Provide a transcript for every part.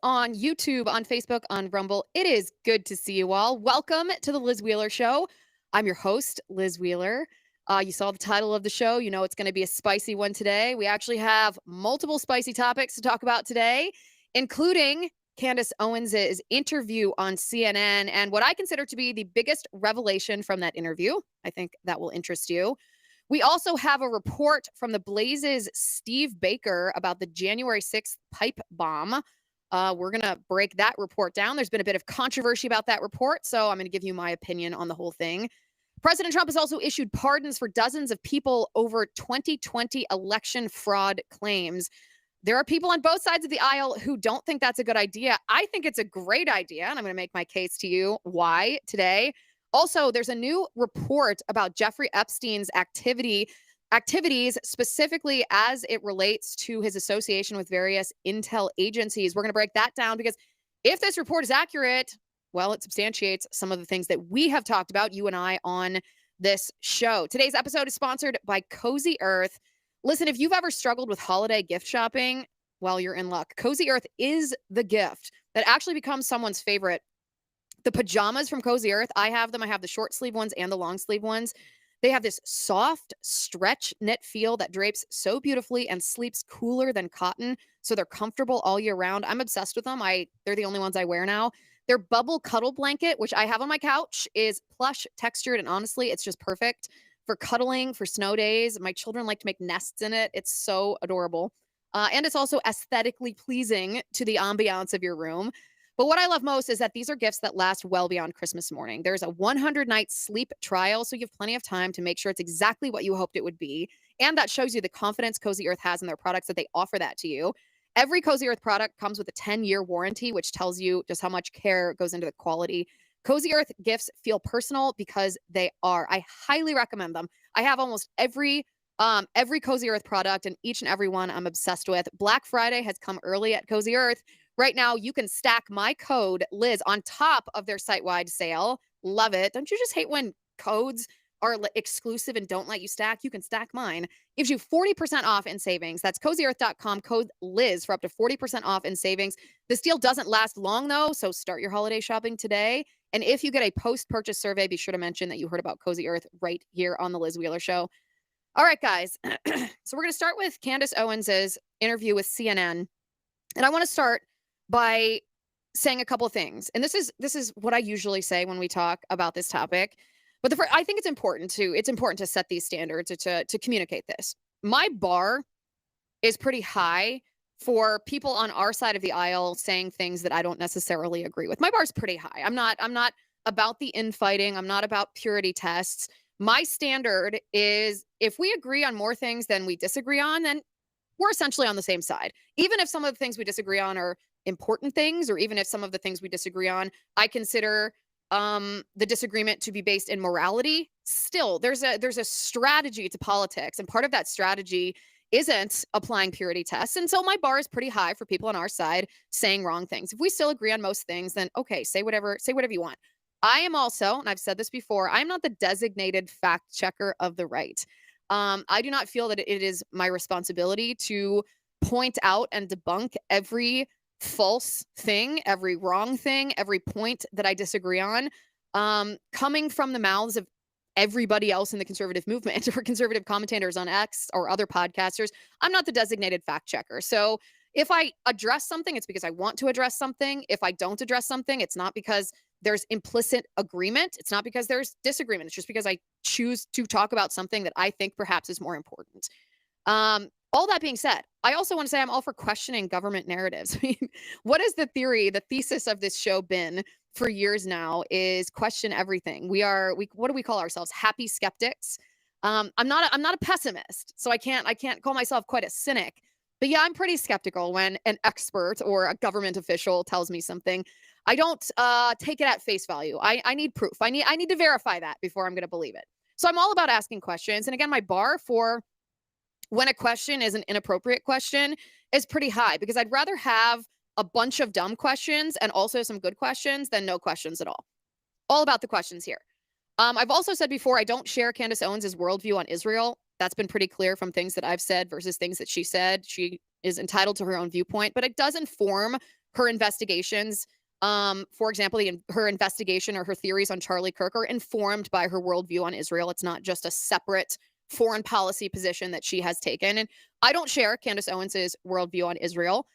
on YouTube, on Facebook, on Rumble. It is good to see you all. Welcome to the Liz Wheeler Show. I'm your host, Liz Wheeler. You saw the title of the show. You know it's going to be a spicy one today. We actually have multiple spicy topics to talk about today, including Candace Owens' interview on CNN and what I consider to be the biggest revelation from that interview. I think that will interest you. We also have a report from the Blaze's Steve Baker about the January 6th pipe bomb. We're going to break that report down. There's been a bit of controversy about that report, so I'm going to give you my opinion on the whole thing. President Trump has also issued pardons for dozens of people over 2020 election fraud claims. There are people on both sides of the aisle who don't think that's a good idea. I think it's a great idea, and I'm going to make my case to you why today. Also, there's a new report about Jeffrey Epstein's activities, specifically as it relates to his association with various intel agencies. We're going to break that down because if this report is accurate, well, it substantiates some of the things that we have talked about, you and I, on this show. Today's episode is sponsored by Cozy Earth. Listen, if you've ever struggled with holiday gift shopping, well, you're in luck. Cozy Earth is the gift that actually becomes someone's favorite. The pajamas from Cozy Earth, I have them. I have the short sleeve ones and the long sleeve ones. They have this soft stretch knit feel that drapes so beautifully and sleeps cooler than cotton. So they're comfortable all year round. I'm obsessed with them. They're the only ones I wear now. Their bubble cuddle blanket, which I have on my couch, is plush textured. And honestly, it's just perfect for cuddling for snow days. My children like to make nests in it. It's so adorable. And it's also aesthetically pleasing to the ambiance of your room. But what I love most is that these are gifts that last well beyond Christmas morning. There's a 100-night sleep trial, so you have plenty of time to make sure it's exactly what you hoped it would be. And that shows you the confidence Cozy Earth has in their products that they offer that to you. Every Cozy Earth product comes with a 10-year warranty, which tells you just how much care goes into the quality. Cozy Earth gifts feel personal because they are. I highly recommend them. I have almost every Cozy Earth product, and each and every one I'm obsessed with. Black Friday has come early at Cozy Earth. Right now, you can stack my code, Liz, on top of their site-wide sale. Love it. Don't you just hate when codes are exclusive and don't let you stack? You can stack mine. Gives you 40% off in savings. That's CozyEarth.com, code Liz for up to 40% off in savings. This deal doesn't last long, though, so start your holiday shopping today. And if you get a post-purchase survey, be sure to mention that you heard about Cozy Earth right here on The Liz Wheeler Show. All right, guys. So we're going to start with Candace Owens' interview with CNN. And I want to start by saying a couple of things. And this is what I usually say when we talk about this topic. But I think it's important to set these standards to communicate this. My bar is pretty high for people on our side of the aisle saying things that I don't necessarily agree with. My bar is pretty high. I'm not about the infighting. I'm not about purity tests. My standard is if we agree on more things than we disagree on, then we're essentially on the same side. Even if some of the things we disagree on are important things, or even if some of the things we disagree on, I consider the disagreement to be based in morality. Still, there's a strategy to politics, and part of that strategy isn't applying purity tests. And so my bar is pretty high for people on our side saying wrong things. If we still agree on most things, then okay, say whatever you want. I am also, and I've said this before, I'm not the designated fact checker of the right. I do not feel that it is my responsibility to point out and debunk every false thing, every wrong thing, every point that I disagree on, coming from the mouths of everybody else in the conservative movement or conservative commentators on X or other podcasters. I'm not the designated fact checker. So if I address something, it's because I want to address something. If I don't address something, it's not because there's implicit agreement. It's not because there's disagreement. It's just because I choose to talk about something that I think perhaps is more important. All that being said, I also want to say I'm all for questioning government narratives. I mean, what is the thesis of this show been for years now is question everything. What do we call ourselves? Happy skeptics. I'm not a pessimist, so I can't call myself quite a cynic. But yeah, I'm pretty skeptical when an expert or a government official tells me something. I don't take it at face value. I need proof. I need to verify that before I'm going to believe it. So I'm all about asking questions. And again, my bar for when a question is an inappropriate question is pretty high because I'd rather have a bunch of dumb questions and also some good questions than no questions at all. All about the questions here. I've also said before, I don't share Candace Owens' worldview on Israel. That's been pretty clear from things that I've said versus things that she said. She is entitled to her own viewpoint, but it does inform her investigations, for example, her investigation or her theories on Charlie Kirk are informed by her worldview on Israel. It's not just a separate foreign policy position that she has taken. And I don't share Candace Owens's worldview on Israel.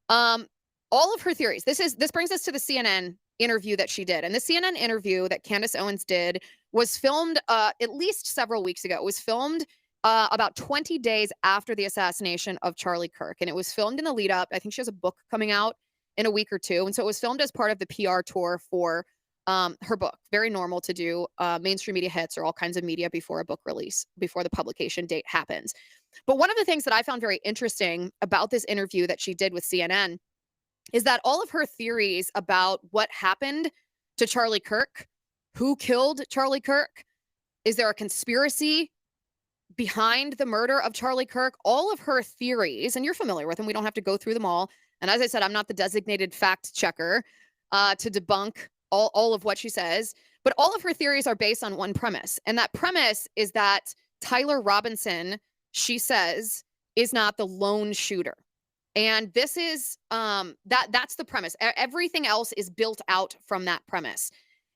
All of her theories. This brings us to the CNN interview that she did. And the CNN interview that Candace Owens did was filmed at least several weeks ago. It was filmed about 20 days after the assassination of Charlie Kirk. And it was filmed in the lead up. I think she has a book coming out in a week or two. And so it was filmed as part of the PR tour for her book. Very normal to do mainstream media hits or all kinds of media before a book release, before the publication date happens. But one of the things that I found very interesting about this interview that she did with CNN is that all of her theories about what happened to Charlie Kirk, who killed Charlie Kirk, is there a conspiracy behind the murder of Charlie Kirk, all of her theories, and you're familiar with them, we don't have to go through them all. And as I said, I'm not the designated fact checker to debunk all of what she says, but all of her theories are based on one premise. And that premise is that Tyler Robinson, she says, is not the lone shooter. And this is, that's the premise. Everything else is built out from that premise.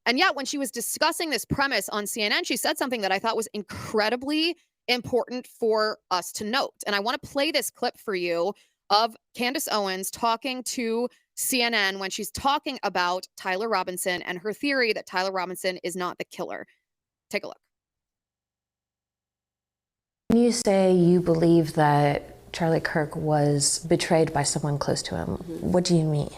And yet when she was discussing this premise on CNN, she said something that I thought was incredibly important for us to note. And I want to play this clip for you of Candace Owens talking to CNN when she's talking about Tyler Robinson and her theory that Tyler Robinson is not the killer. Take a look. When you say you believe that Charlie Kirk was betrayed by someone close to him, what do you mean?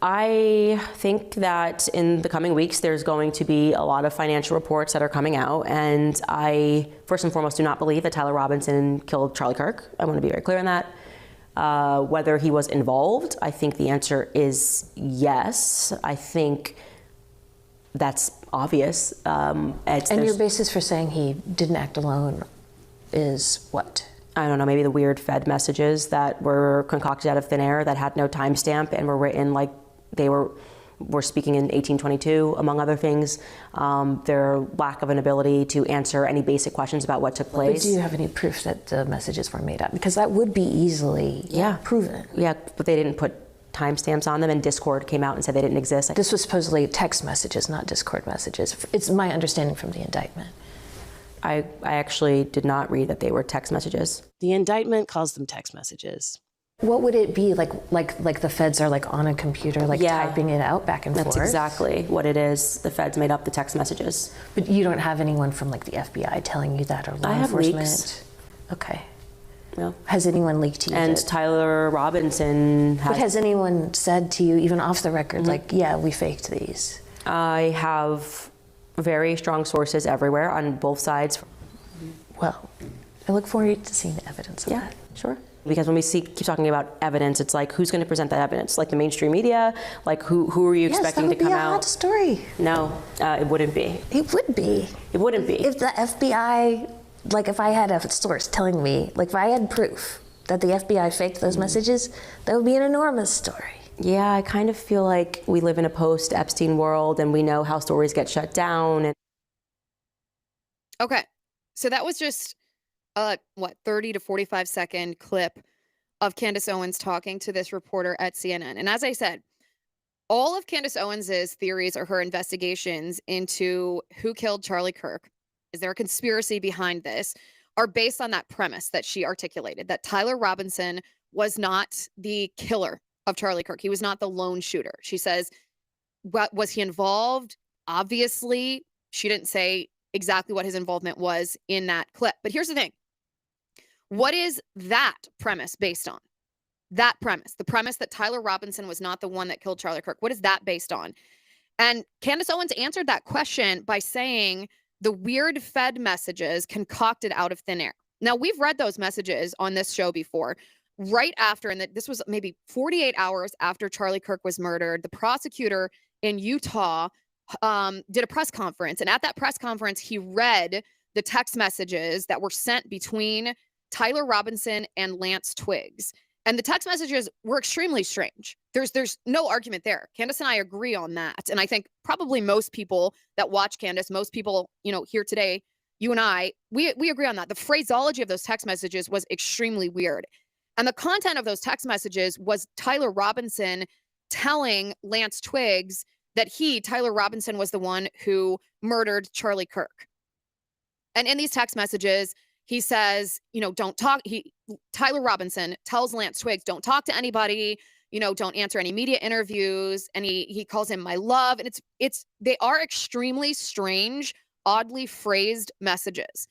I think that in the coming weeks, there's going to be a lot of financial reports that are coming out. And I, first and foremost, do not believe that Tyler Robinson killed Charlie Kirk. I want to be very clear on that. Whether he was involved, I think the answer is yes. I think that's obvious. And your basis for saying he didn't act alone is what? I don't know, maybe the weird Fed messages that were concocted out of thin air that had no timestamp and were written like they were speaking in 1822, among other things. Their lack of an ability to answer any basic questions about what took place. But do you have any proof that the messages were made up? Because that would be easily proven. Yeah, but they didn't put timestamps on them, and Discord came out and said they didn't exist. This was supposedly text messages, not Discord messages. It's my understanding from the indictment. I actually did not read that they were text messages. The indictment calls them text messages. What would it be like the feds are like on a computer, like typing it out back and forth? That's exactly what it is. The feds made up the text messages. But you don't have anyone from like the FBI telling you that, or law I have enforcement? leaks. Okay. No. Has anyone leaked to you? And Tyler Robinson has. But has anyone said to you, even off the record, like, yeah, we faked these? I have very strong sources everywhere on both sides. Well, I look forward to seeing the evidence of that. Yeah, sure. Because when we keep talking about evidence, it's like, who's going to present that evidence? Like the mainstream media? Like who are you expecting to come out? That would be a hot story. No, it wouldn't be. It would be. It wouldn't be. If the FBI, like if I had a source telling me, like if I had proof that the FBI faked those messages, that would be an enormous story. Yeah, I kind of feel like we live in a post-Epstein world and we know how stories get shut down. Okay, so that was just 30 to 45 second clip of Candace Owens talking to this reporter at CNN. And as I said, all of Candace Owens's theories or her investigations into who killed Charlie Kirk, is there a conspiracy behind this, are based on that premise that she articulated, that Tyler Robinson was not the killer of Charlie Kirk. He was not the lone shooter. She says, was he involved? Obviously, she didn't say exactly what his involvement was in that clip. But here's the thing. What is that premise based on? That premise, the premise that Tyler Robinson was not the one that killed Charlie Kirk. What is that based on? And Candace Owens answered that question by saying the weird Fed messages concocted out of thin air. Now, we've read those messages on this show before. Right after, and this was maybe 48 hours after Charlie Kirk was murdered, the prosecutor in Utah did a press conference. And at that press conference, he read the text messages that were sent between Tyler Robinson and Lance Twiggs. And the text messages were extremely strange. There's no argument there. Candace and I agree on that. And I think probably most people that watch Candace, most people, here today, you and I, we agree on that. The phraseology of those text messages was extremely weird. And the content of those text messages was Tyler Robinson telling Lance Twiggs that Tyler Robinson, was the one who murdered Charlie Kirk. And in these text messages, he says, don't talk. Tyler Robinson tells Lance Twiggs, don't talk to anybody, don't answer any media interviews. And he calls him my love. And they are extremely strange, oddly phrased messages.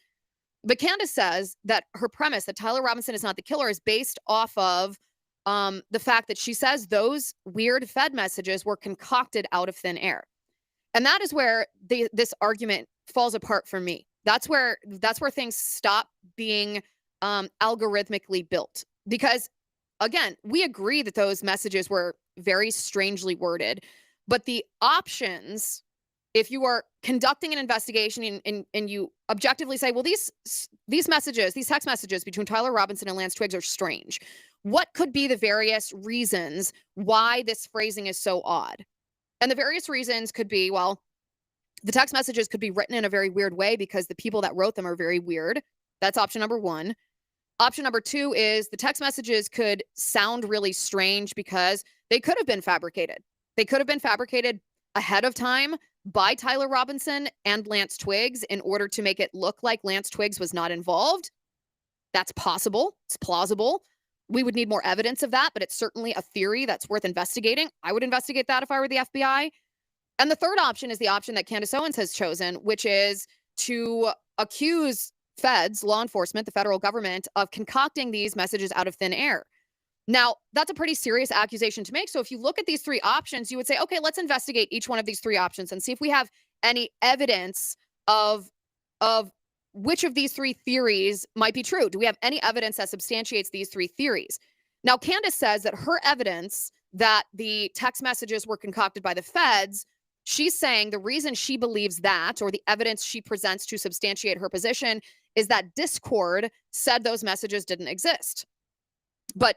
But Candace says that her premise that Tyler Robinson is not the killer is based off of the fact that she says those weird Fed messages were concocted out of thin air. And that is where this argument falls apart for me. That's where things stop being algorithmically built. Because, again, we agree that those messages were very strangely worded. But the options, if you are conducting an investigation and you objectively say, well, these text messages between Tyler Robinson and Lance Twiggs are strange. What could be the various reasons why this phrasing is so odd? And the various reasons could be, well, the text messages could be written in a very weird way because the people that wrote them are very weird. That's option number one. Option number two is the text messages could sound really strange because they could have been fabricated. They could have been fabricated ahead of time by Tyler Robinson and Lance Twiggs in order to make it look like Lance Twiggs was not involved. That's possible. It's plausible. We would need more evidence of that, but it's certainly a theory that's worth investigating. I would investigate that if I were the FBI. And the third option is the option that Candace Owens has chosen, which is to accuse feds, law enforcement, the federal government, of concocting these messages out of thin air. Now, that's a pretty serious accusation to make. So if you look at these three options, you would say, okay, let's investigate each one of these three options and see if we have any evidence of which of these three theories might be true. Do we have any evidence that substantiates these three theories? Now, Candace says that her evidence that the text messages were concocted by the feds, she's saying the reason she believes that, or the evidence she presents to substantiate her position, is that Discord said those messages didn't exist. But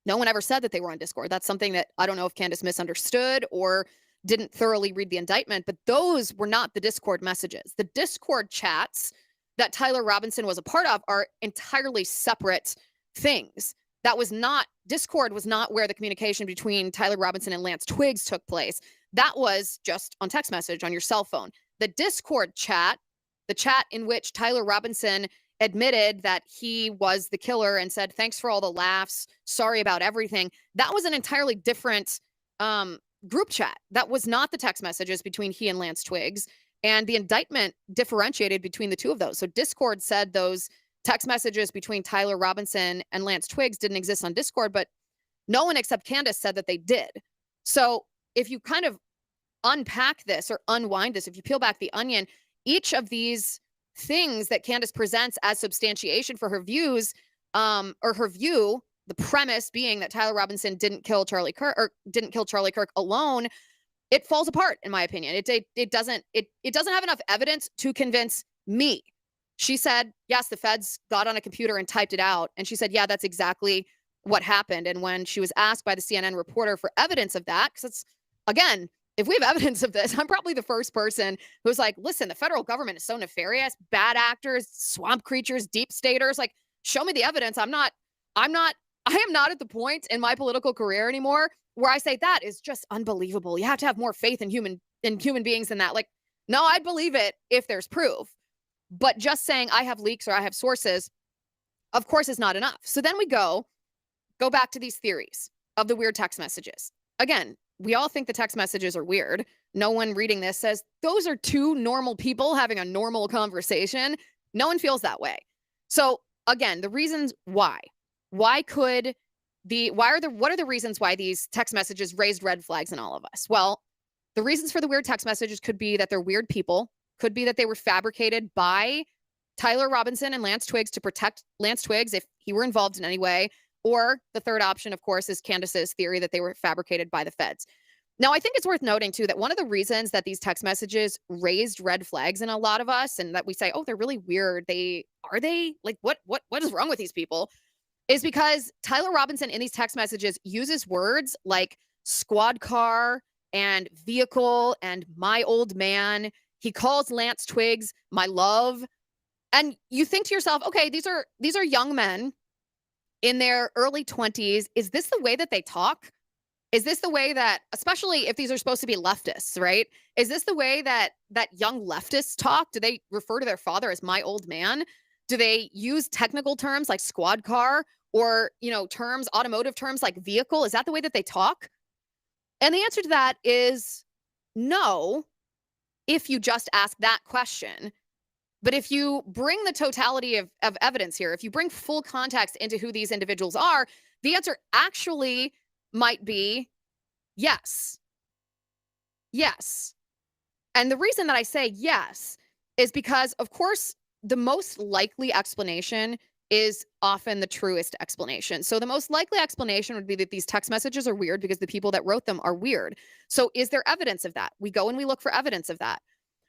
no one ever said that they were on Discord. That's something that I don't know if Candace misunderstood or didn't thoroughly read the indictment, but those were not the Discord messages. The Discord chats that Tyler Robinson was a part of are entirely separate things. Discord was not where the communication between Tyler Robinson and Lance Twiggs took place. That was just on text message on your cell phone. The Discord chat, the chat in which Tyler Robinson admitted that he was the killer and said, thanks for all the laughs, sorry about everything, that was an entirely different group chat. That was not the text messages between he and Lance Twiggs. And the indictment differentiated between the two of those. So Discord said those text messages between Tyler Robinson and Lance Twiggs didn't exist on Discord, but no one except Candace said that they did. So if you kind of unpack this or unwind this, if you peel back the onion, each of these things that Candace presents as substantiation for her views, or her view, the premise being that Tyler Robinson didn't kill Charlie Kirk alone, it falls apart, in my opinion. It doesn't have enough evidence to convince me. She said, yes, the feds got on a computer and typed it out. And she said, yeah, that's exactly what happened. And when she was asked by the CNN reporter for evidence of that, because it's, again, if we have evidence of this, I'm probably the first person who's like, listen, the federal government is so nefarious, bad actors, swamp creatures, deep staters, like, show me the evidence. I am not at the point in my political career anymore where I say that is just unbelievable. You have to have more faith in human beings than that. Like, no, I'd believe it if there's proof. But just saying I have leaks or I have sources, of course, is not enough. So then we go back to these theories of the weird text messages. Again, we all think the text messages are weird. No one reading this says those are two normal people having a normal conversation. No one feels that way. So again, the reasons why. What are the reasons why these text messages raised red flags in all of us? Well, the reasons for the weird text messages could be that they're weird people, could be that they were fabricated by Tyler Robinson and Lance Twiggs to protect Lance Twiggs if he were involved in any way. Or the third option, of course, is Candace's theory that they were fabricated by the feds. Now, I think it's worth noting, too, that one of the reasons that these text messages raised red flags in a lot of us and that we say, oh, they're really weird. Are they? Like, what is wrong with these people? Is because Tyler Robinson in these text messages uses words like squad car and vehicle and my old man. He calls Lance Twiggs my love. And you think to yourself, okay, these are young men in their early 20s. Is this the way that they talk? Is this the way that, especially if these are supposed to be leftists, right? Is this the way that young leftists talk? Do they refer to their father as my old man? Do they use technical terms like squad car or, terms, automotive terms like vehicle? Is that the way that they talk? And the answer to that is no, if you just ask that question. But if you bring the totality of evidence here, if you bring full context into who these individuals are, the answer actually might be yes. Yes. And the reason that I say yes is because, of course, the most likely explanation is often the truest explanation. So the most likely explanation would be that these text messages are weird because the people that wrote them are weird. So is there evidence of that? We go and we look for evidence of that.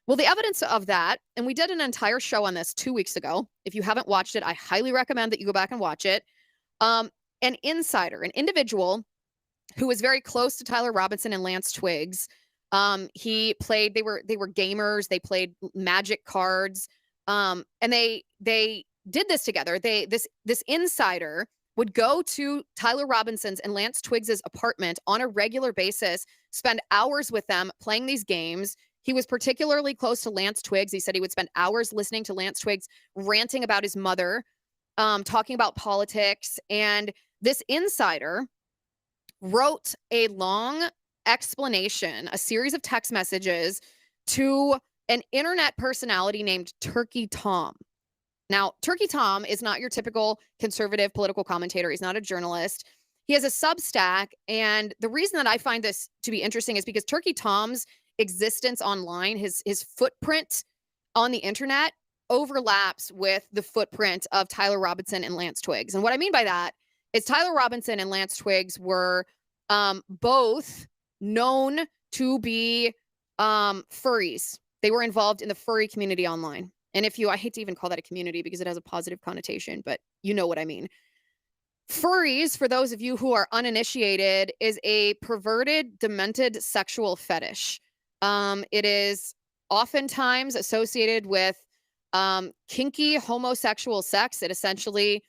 Well, the evidence of that, and we did an entire show on this 2 weeks ago. If you haven't watched it, I highly recommend that you go back and watch it. An insider, an individual who was very close to Tyler Robinson and Lance Twiggs. He played, they were gamers, they played Magic cards. And they did this together. This insider would go to Tyler Robinson's and Lance Twiggs's apartment on a regular basis, spend hours with them playing these games. He was particularly close to Lance Twiggs. He said he would spend hours listening to Lance Twiggs ranting about his mother, talking about politics. And this insider wrote a long explanation, a series of text messages to an internet personality named Turkey Tom. Now, Turkey Tom is not your typical conservative political commentator. He's not a journalist. He has a Substack. And the reason that I find this to be interesting is because Turkey Tom's existence online, his footprint on the internet overlaps with the footprint of Tyler Robinson and Lance Twiggs. And what I mean by that is Tyler Robinson and Lance Twiggs were both known to be furries. They were involved in the furry community online. And I hate to even call that a community because it has a positive connotation, but you know what I mean. Furries, for those of you who are uninitiated, is a perverted, demented sexual fetish. It is oftentimes associated with kinky homosexual sex. It essentially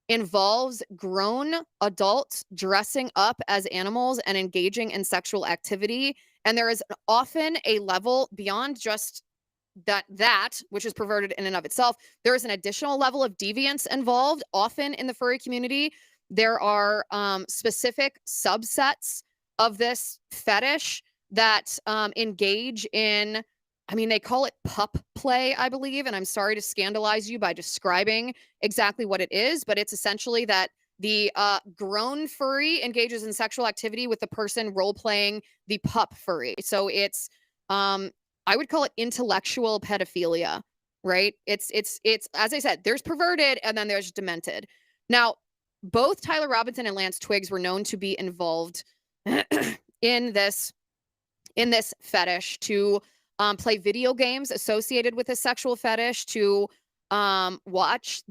involves grown adults dressing up as animals and engaging in sexual activity. And there is often a level beyond just that which is perverted in and of itself. There is an additional level of deviance involved. Often in the furry community, there are specific subsets of this fetish that engage in, they call it pup play, I believe. And I'm sorry to scandalize you by describing exactly what it is, but it's essentially that the grown furry engages in sexual activity with the person role-playing the pup furry. So it's, I would call it intellectual pedophilia, right? It's as I said, there's perverted and then there's demented. Now, both Tyler Robinson and Lance Twiggs were known to be involved in this fetish, to play video games associated with this sexual fetish, to watch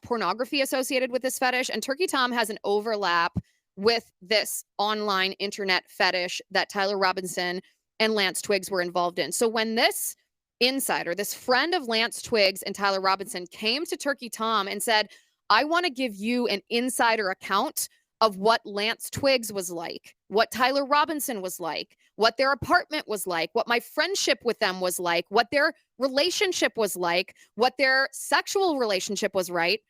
pornography associated with this fetish. And Turkey Tom has an overlap with this online internet fetish that Tyler Robinson and Lance Twiggs were involved in. So when this insider, this friend of Lance Twiggs and Tyler Robinson, came to Turkey Tom and said, I want to give you an insider account of what Lance Twiggs was like, what Tyler Robinson was like, what their apartment was like, what my friendship with them was like, what their relationship was like, what their sexual relationship was, right?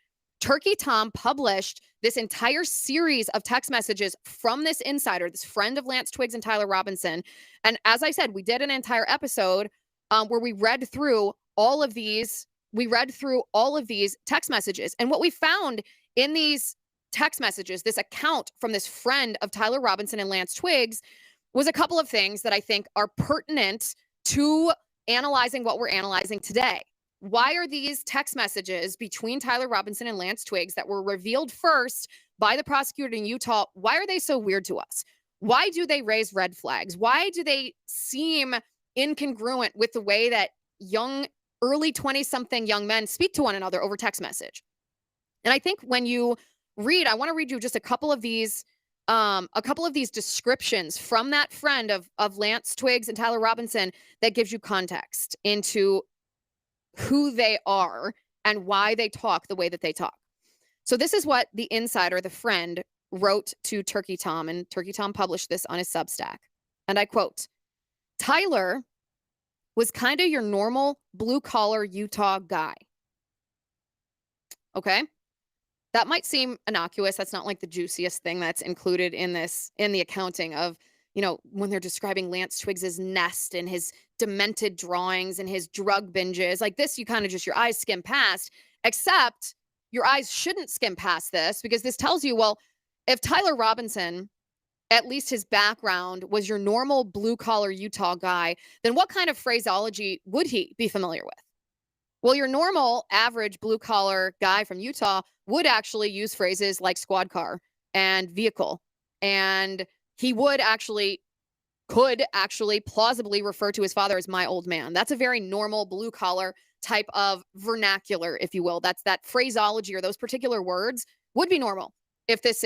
Turkey Tom published this entire series of text messages from this insider, this friend of Lance Twiggs and Tyler Robinson. And as I said, we did an entire episode where we read through all of these text messages. And what we found in these text messages, this account from this friend of Tyler Robinson and Lance Twiggs, was a couple of things that I think are pertinent to analyzing what we're analyzing today. Why are these text messages between Tyler Robinson and Lance Twiggs that were revealed first by the prosecutor in Utah, why are they so weird to us? Why do they raise red flags? Why do they seem incongruent with the way that early 20-something young men speak to one another over text message? And I think when you I want to read you just a couple of these descriptions from that friend of Lance Twiggs and Tyler Robinson that gives you context into who they are and why they talk the way that they talk. So this is what the insider, the friend, wrote to Turkey Tom, and Turkey Tom published this on his Substack. And I quote, Tyler was kind of your normal blue-collar Utah guy. Okay? That might seem innocuous. That's not like the juiciest thing that's included in the accounting of, when they're describing Lance Twiggs's nest and his demented drawings and his drug binges. Like this, you kind of just, your eyes skim past, except your eyes shouldn't skim past this, because this tells you, well, if Tyler Robinson, at least his background, was your normal blue-collar Utah guy, then what kind of phraseology would he be familiar with? Well, your normal, average blue-collar guy from Utah would actually use phrases like squad car and vehicle. And he could actually plausibly refer to his father as my old man. That's a very normal blue-collar type of vernacular, if you will. That's that phraseology, or those particular words would be normal if this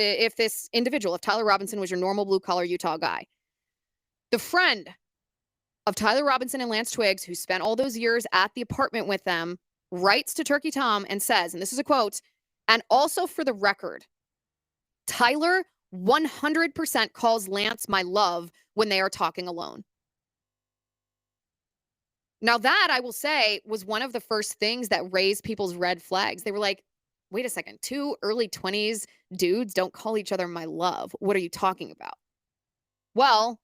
individual, if Tyler Robinson was your normal blue-collar Utah guy. The friend of Tyler Robinson and Lance Twiggs, who spent all those years at the apartment with them, writes to Turkey Tom and says, and this is a quote, and also for the record, Tyler 100% calls Lance my love when they are talking alone. Now that, I will say, was one of the first things that raised people's red flags. They were like, wait a second, two early 20s dudes don't call each other my love. What are you talking about? Well,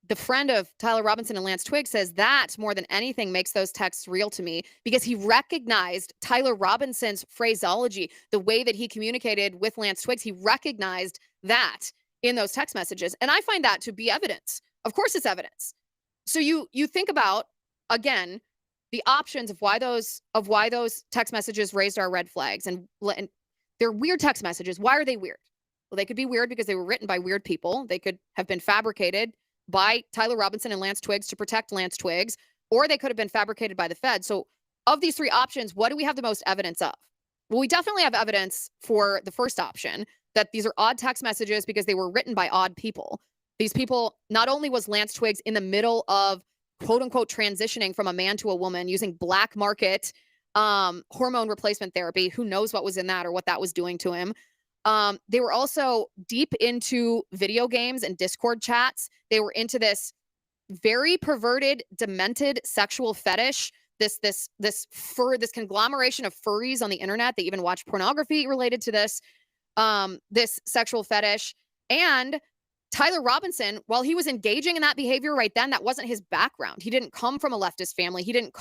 the friend of Tyler Robinson and Lance Twiggs says that more than anything makes those texts real to me, because he recognized Tyler Robinson's phraseology, the way that he communicated with Lance Twiggs. He recognized that in those text messages. And I find that to be evidence. Of course it's evidence. So you think about, again, the options of why those text messages raised our red flags. And they're weird text messages. Why are they weird? Well, they could be weird because they were written by weird people. They could have been fabricated by Tyler Robinson and Lance Twiggs to protect Lance Twiggs, or they could have been fabricated by the Fed. So of these three options, what do we have the most evidence of? Well, we definitely have evidence for the first option, that these are odd text messages because they were written by odd people. These people, not only was Lance Twiggs in the middle of quote unquote transitioning from a man to a woman using black market hormone replacement therapy, who knows what was in that or what that was doing to him. They were also deep into video games and Discord chats. They were into this very perverted, demented sexual fetish, this conglomeration of furries on the internet. They even watch pornography related to this sexual fetish. And Tyler Robinson, while he was engaging in that behavior right then, that wasn't his background. He didn't come from a leftist family. He didn't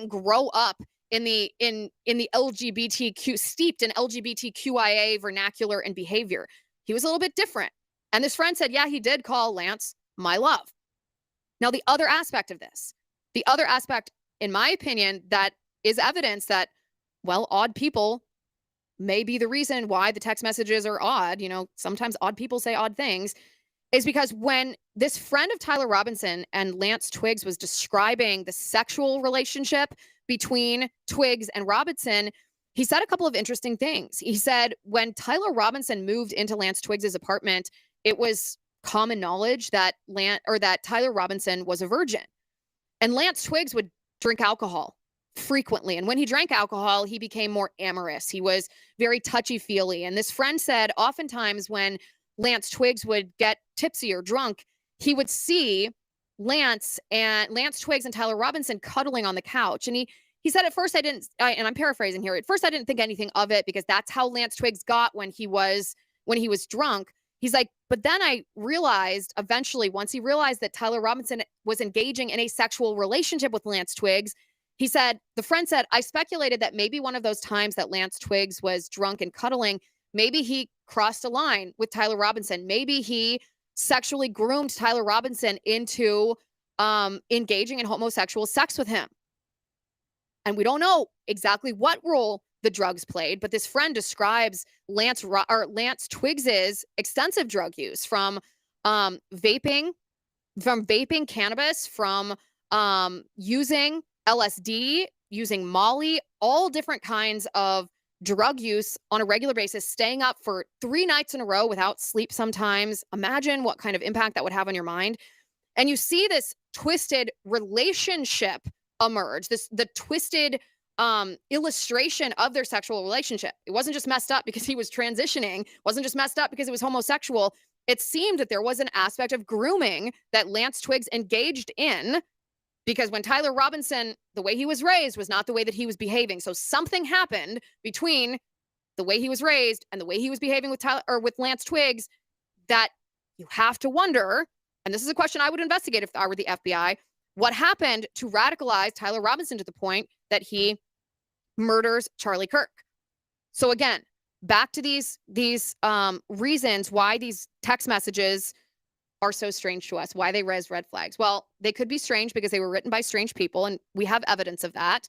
grow up in the LGBTQ, steeped in LGBTQIA vernacular and behavior. He was a little bit different. And this friend said, yeah, he did call Lance my love. Now, the other aspect of this, in my opinion, that is evidence that, well, odd people may be the reason why the text messages are odd. Sometimes odd people say odd things, is because when this friend of Tyler Robinson and Lance Twiggs was describing the sexual relationship between Twiggs and Robinson, he said a couple of interesting things. He said when Tyler Robinson moved into Lance Twiggs' apartment, it was common knowledge that Tyler Robinson was a virgin. And Lance Twiggs would drink alcohol frequently. And when he drank alcohol, he became more amorous. He was very touchy-feely. And this friend said oftentimes when Lance Twiggs would get tipsy or drunk, he would see Lance Twiggs and Tyler Robinson cuddling on the couch. And he said, at first and I'm paraphrasing here, at first I didn't think anything of it because that's how Lance Twiggs got when he was drunk. He's like, but then I realized eventually, once he realized that Tyler Robinson was engaging in a sexual relationship with Lance Twiggs, he said, the friend said, I speculated that maybe one of those times that Lance Twiggs was drunk and cuddling, maybe he crossed a line with Tyler Robinson. Maybe he sexually groomed Tyler Robinson into engaging in homosexual sex with him. And we don't know exactly what role the drugs played, but this friend describes Lance Twiggs's extensive drug use, from vaping cannabis, from using LSD, using Molly, all different kinds of drug use on a regular basis, staying up for 3 nights in a row without sleep sometimes. Imagine what kind of impact that would have on your mind. And you see this twisted relationship emerge, the twisted illustration of their sexual relationship. It wasn't just messed up because he was transitioning, wasn't just messed up because it was homosexual. It seemed that there was an aspect of grooming that Lance Twiggs engaged in, because when Tyler Robinson, the way he was raised was not the way that he was behaving. So something happened between the way he was raised and the way he was behaving with with Lance Twiggs that you have to wonder, and this is a question I would investigate if I were the FBI, what happened to radicalize Tyler Robinson to the point that he murders Charlie Kirk. So again, back to these reasons why these text messages are so strange to us, why they raise red flags. Well, they could be strange because they were written by strange people, and we have evidence of that.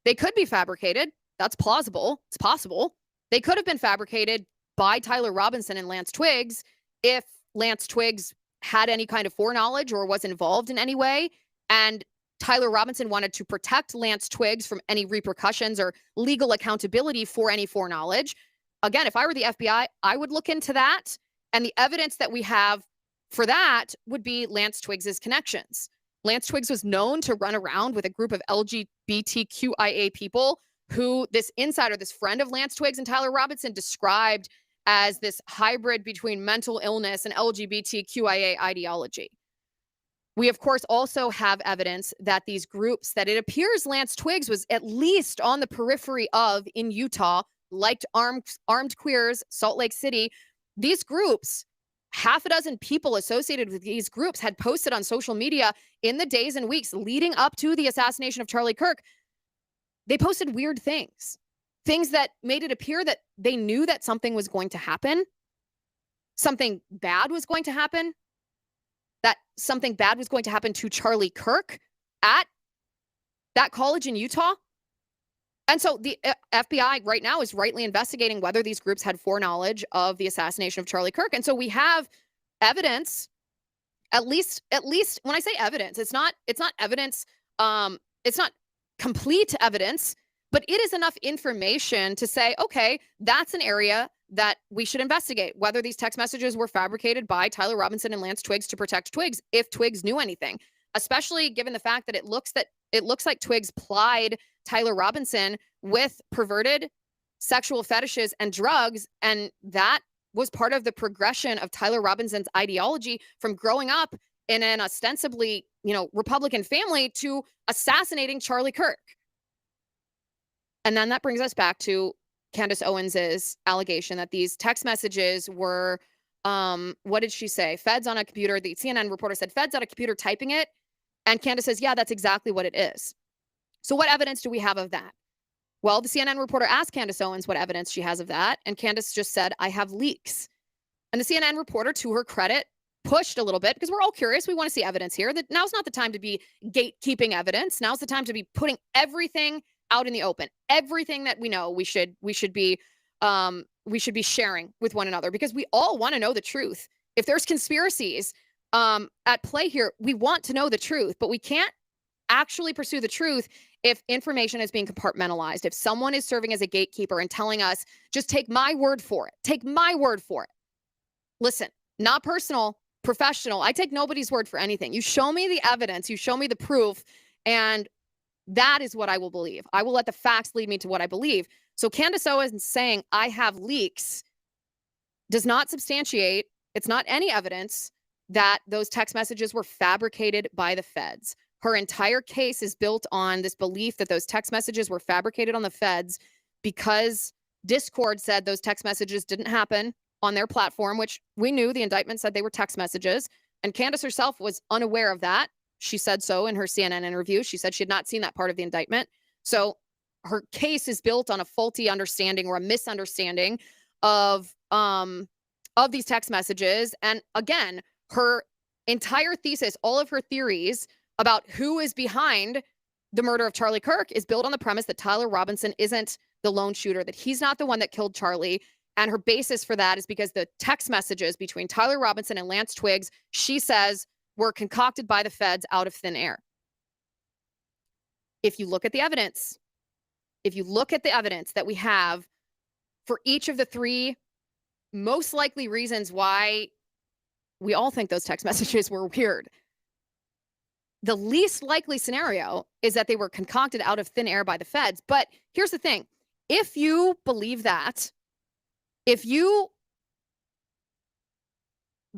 They could be fabricated. That's plausible. It's possible. They could have been fabricated by Tyler Robinson and Lance Twiggs if Lance Twiggs had any kind of foreknowledge or was involved in any way, and Tyler Robinson wanted to protect Lance Twiggs from any repercussions or legal accountability for any foreknowledge. Again, if I were the FBI, I would look into that, and the evidence that we have for that would be Lance Twiggs's connections. Lance Twiggs was known to run around with a group of LGBTQIA people who this insider, this friend of Lance Twiggs and Tyler Robinson, described as this hybrid between mental illness and LGBTQIA ideology. We, of course, also have evidence that these groups that it appears Lance Twiggs was at least on the periphery of in Utah, like Armed Queers, Salt Lake City, these groups, half a dozen people associated with these groups had posted on social media in the days and weeks leading up to the assassination of Charlie Kirk. They posted weird things that made it appear that they knew that something was going to happen, something bad was going to happen, that something bad was going to happen to Charlie Kirk at that college in Utah. And so the FBI right now is rightly investigating whether these groups had foreknowledge of the assassination of Charlie Kirk. And so we have evidence, at least when I say evidence, it's not evidence, it's not complete evidence, but it is enough information to say, okay, that's an area that we should investigate, whether these text messages were fabricated by Tyler Robinson and Lance Twiggs to protect Twiggs, if Twiggs knew anything, especially given the fact that it looks like Twiggs plied Tyler Robinson with perverted sexual fetishes and drugs. And that was part of the progression of Tyler Robinson's ideology from growing up in an ostensibly, Republican family to assassinating Charlie Kirk. And then that brings us back to Candace Owens's allegation that these text messages were, what did she say? Feds on a computer. The CNN reporter said feds on a computer typing it. And Candace says, yeah, that's exactly what it is. So what evidence do we have of that? Well, the CNN reporter asked Candace Owens what evidence she has of that. And Candace just said, I have leaks. And the CNN reporter, to her credit, pushed a little bit because we're all curious. We want to see evidence here. That now's not the time to be gatekeeping evidence. Now's the time to be putting everything out in the open. Everything that we know, we should be sharing with one another, because we all want to know the truth. If there's conspiracies at play here, we want to know the truth, but we can't actually pursue the truth if information is being compartmentalized. If someone is serving as a gatekeeper and telling us, just take my word for it. Take my word for it. Listen, not personal, professional. I take nobody's word for anything. You show me the evidence, you show me the proof, and that is what I will believe. I will let the facts lead me to what I believe. So Candace Owens saying I have leaks does not substantiate, it's not any evidence that those text messages were fabricated by the feds. Her entire case is built on this belief that those text messages were fabricated on the feds because Discord said those text messages didn't happen on their platform, which we knew. The indictment said they were text messages. And Candace herself was unaware of that. She said so in her CNN interview. She said she had not seen that part of the indictment. So her case is built on a faulty understanding or a misunderstanding of these text messages. And again, her entire thesis, all of her theories about who is behind the murder of Charlie Kirk is built on the premise that Tyler Robinson isn't the lone shooter, that he's not the one that killed Charlie. And her basis for that is because the text messages between Tyler Robinson and Lance Twiggs, she says, were concocted by the feds out of thin air. If you look at the evidence, that we have for each of the three most likely reasons why we all think those text messages were weird, the least likely scenario is that they were concocted out of thin air by the feds. But here's the thing. If you believe that, if you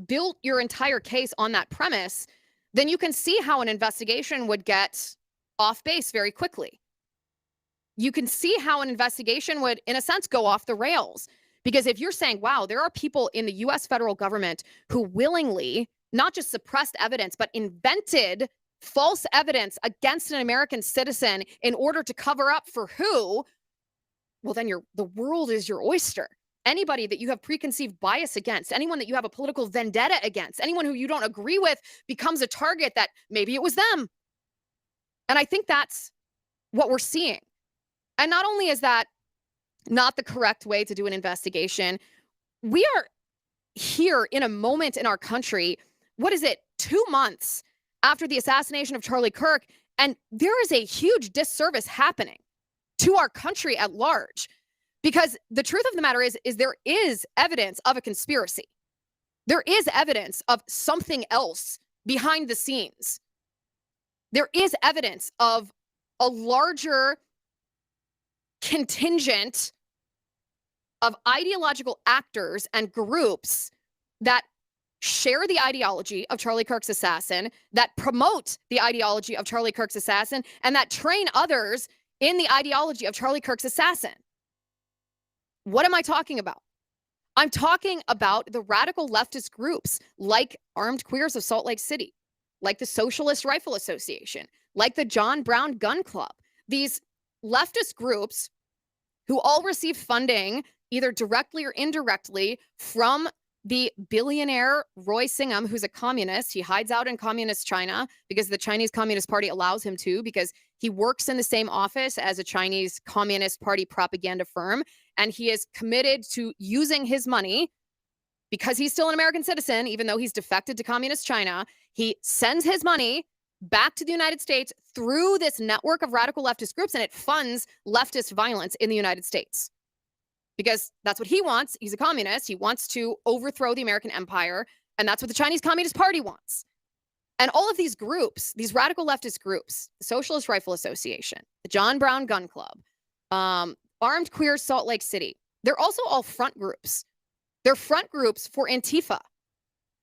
built your entire case on that premise, then you can see how an investigation would get off base very quickly. You can see how an investigation would, in a sense, go off the rails. Because if you're saying, wow, there are people in the US federal government who willingly not just suppressed evidence, but invented false evidence against an American citizen in order to cover up for who, well, then the world is your oyster. Anybody that you have preconceived bias against, anyone that you have a political vendetta against, anyone who you don't agree with becomes a target that maybe it was them. And I think that's what we're seeing. And not only is that not the correct way to do an investigation, we are here in a moment in our country, what is it, 2 months after the assassination of Charlie Kirk, and there is a huge disservice happening to our country at large. Because the truth of the matter is there is evidence of a conspiracy. There is evidence of something else behind the scenes. There is evidence of a larger contingent of ideological actors and groups that share the ideology of Charlie Kirk's assassin, that promote the ideology of Charlie Kirk's assassin, and that train others in the ideology of Charlie Kirk's assassin. What am I talking about? I'm talking about the radical leftist groups like Armed Queers of Salt Lake City, like the Socialist Rifle Association, like the John Brown Gun Club. These leftist groups who all receive funding, either directly or indirectly, from the billionaire Roy Singham, who's a communist. He hides out in communist China because the Chinese Communist Party allows him to, because he works in the same office as a Chinese Communist Party propaganda firm. And he is committed to using his money because he's still an American citizen, even though he's defected to communist China. He sends his money back to the United States through this network of radical leftist groups, and it funds leftist violence in the United States. Because that's what he wants. He's a communist. He wants to overthrow the American empire, and that's what the Chinese Communist Party wants. And all of these groups, these radical leftist groups, the Socialist Rifle Association, the John Brown Gun Club, Armed Queers Salt Lake City, they're also all front groups. They're front groups for Antifa.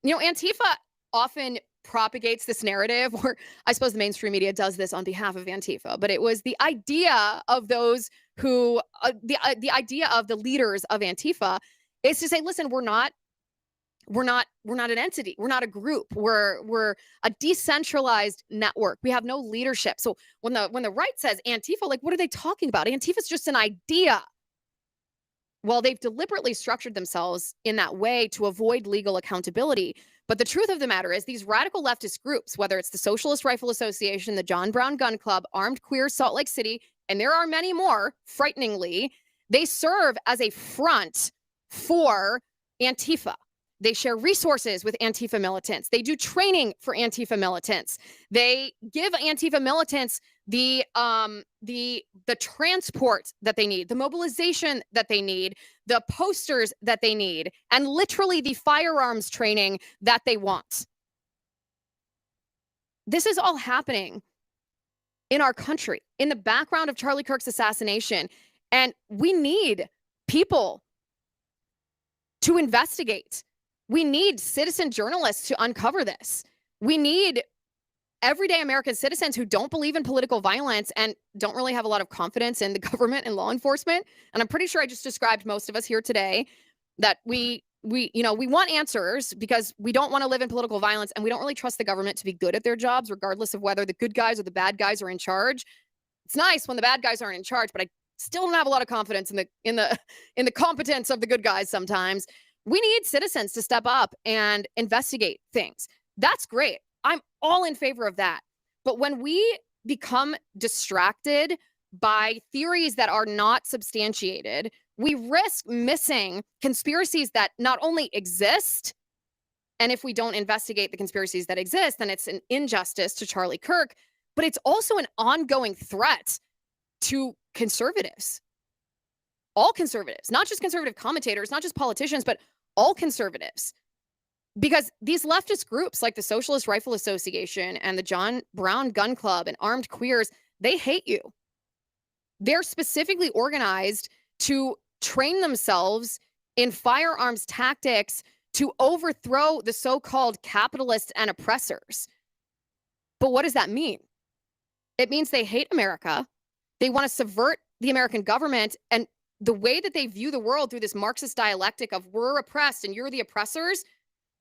You know, Antifa often propagates this narrative, or I suppose the mainstream media does this on behalf of Antifa, but it was the idea of those who, the idea of the leaders of Antifa is to say, listen, we're not an entity. We're not a group. We're a decentralized network. We have no leadership. So when the right says Antifa, like, what are they talking about? Antifa's just an idea. Well, they've deliberately structured themselves in that way to avoid legal accountability. But the truth of the matter is these radical leftist groups, whether it's the Socialist Rifle Association, the John Brown Gun Club, Armed Queers Salt Lake City, and there are many more, frighteningly, they serve as a front for Antifa. They share resources with Antifa militants. They do training for Antifa militants. They give Antifa militants the transport that they need, the mobilization that they need, the posters that they need, and literally the firearms training that they want. This is all happening in our country, in the background of Charlie Kirk's assassination. And we need people to investigate. We need citizen journalists to uncover this. We need everyday American citizens who don't believe in political violence and don't really have a lot of confidence in the government and law enforcement. And I'm pretty sure I just described most of us here today that we want answers because we don't want to live in political violence, and we don't really trust the government to be good at their jobs, regardless of whether the good guys or the bad guys are in charge. It's nice when the bad guys aren't in charge, but I still don't have a lot of confidence in the competence of the good guys sometimes. We need citizens to step up and investigate things. That's great. I'm all in favor of that. But when we become distracted by theories that are not substantiated, we risk missing conspiracies that not only exist, and if we don't investigate the conspiracies that exist, then it's an injustice to Charlie Kirk, but it's also an ongoing threat to conservatives. All conservatives, not just conservative commentators, not just politicians, but all conservatives. Because these leftist groups like the Socialist Rifle Association and the John Brown Gun Club and Armed Queers, they hate you. They're specifically organized to train themselves in firearms tactics to overthrow the so-called capitalists and oppressors. But what does that mean? It means they hate America. They want to subvert the American government, and the way that they view the world through this Marxist dialectic of we're oppressed and you're the oppressors.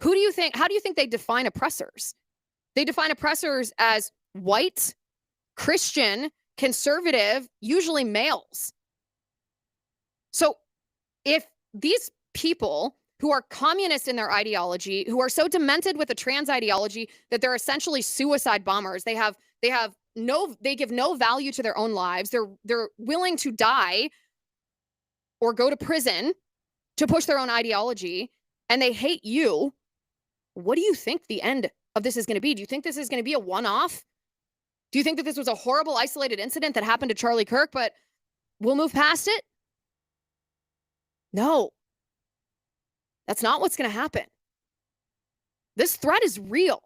How do you think they define oppressors? They define oppressors as white, Christian, conservative, usually males. So if these people who are communist in their ideology, who are so demented with a trans ideology that they're essentially suicide bombers, they give no value to their own lives. They're willing to die or go to prison to push their own ideology, and they hate you. What do you think the end of this is going to be? Do you think this is going to be a one-off? Do you think that this was a horrible, isolated incident that happened to Charlie Kirk, but we'll move past it? No. That's not what's going to happen. This threat is real.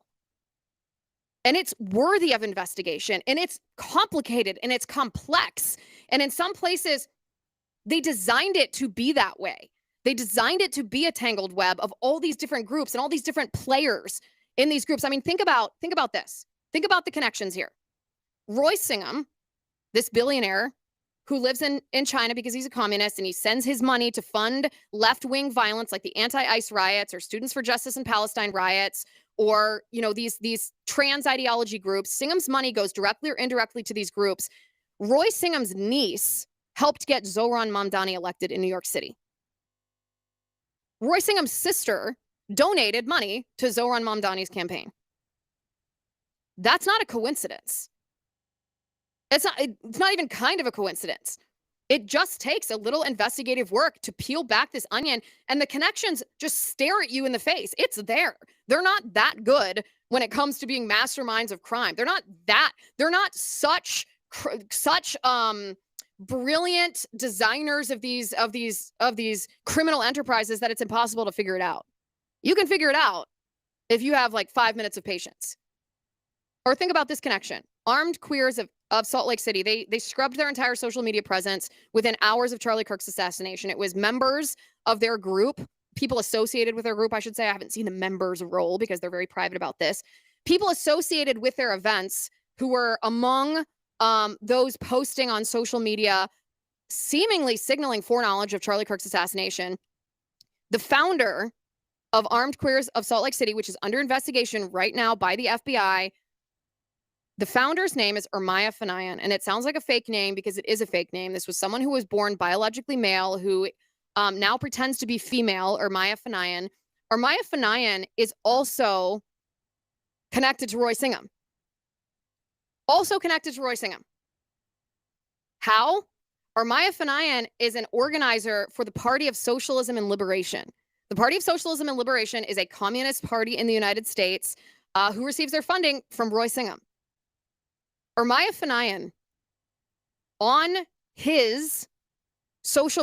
And it's worthy of investigation. And it's complicated and it's complex. And in some places, they designed it to be that way. They designed it to be a tangled web of all these different groups and all these different players in these groups. I mean, think about this. Think about the connections here. Roy Singham, this billionaire who lives in China because he's a communist, and he sends his money to fund left-wing violence like the anti-ICE riots or Students for Justice in Palestine riots, or, these trans ideology groups. Singham's money goes directly or indirectly to these groups. Roy Singham's niece helped get Zohran Mamdani elected in New York City. Roy Singham's sister donated money to Zohran Mamdani's campaign. That's not a coincidence. It's not even kind of a coincidence. It just takes a little investigative work to peel back this onion, and the connections just stare at you in the face. It's there. They're not that good when it comes to being masterminds of crime. They're not such brilliant designers of these criminal enterprises that it's impossible to figure it out. You can figure it out if you have like 5 minutes of patience. Or think about this connection. Armed Queers of Salt Lake City, they scrubbed their entire social media presence within hours of Charlie Kirk's assassination. It was members of their group, people associated with their group, I should say. I haven't seen the members' role because they're very private about this. People associated with their events who were among those posting on social media, seemingly signaling foreknowledge of Charlie Kirk's assassination. The founder of Armed Queers of Salt Lake City, which is under investigation right now by the FBI, the founder's name is Ermaya Fanayan, and it sounds like a fake name because it is a fake name. This was someone who was born biologically male who now pretends to be female, Ermaya Fanayan. Ermaya Fanayan is also connected to Roy Singham. Also connected to Roy Singham. How? Ermaya Fanayan is an organizer for the Party of Socialism and Liberation. The Party of Socialism and Liberation is a communist party in the United States who receives their funding from Roy Singham. Ermaya Fanayan, on his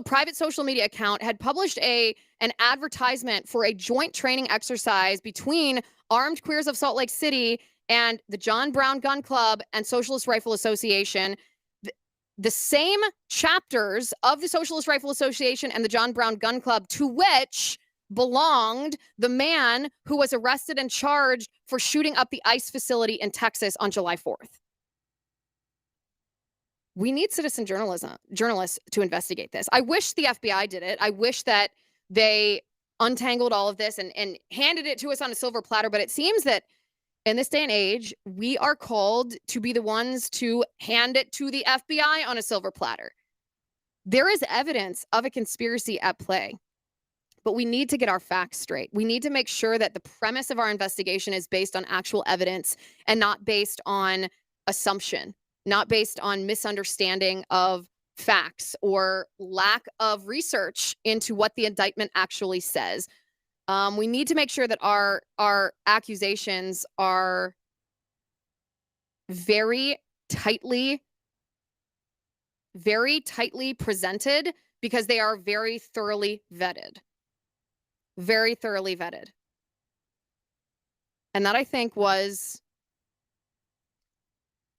private social media account, had published an advertisement for a joint training exercise between Armed Queers of Salt Lake City and the John Brown Gun Club and Socialist Rifle Association. The same chapters of the Socialist Rifle Association and the John Brown Gun Club, to which belonged the man who was arrested and charged for shooting up the ICE facility in Texas on July 4th. We need citizen journalists to investigate this. I wish the FBI did it. I wish that they untangled all of this and handed it to us on a silver platter. But it seems that in this day and age, we are called to be the ones to hand it to the FBI on a silver platter. There is evidence of a conspiracy at play, but we need to get our facts straight. We need to make sure that the premise of our investigation is based on actual evidence and not based on assumption, not based on misunderstanding of facts or lack of research into what the indictment actually says. We need to make sure that our accusations are very tightly presented because they are very thoroughly vetted. Very thoroughly vetted. And that, I think, was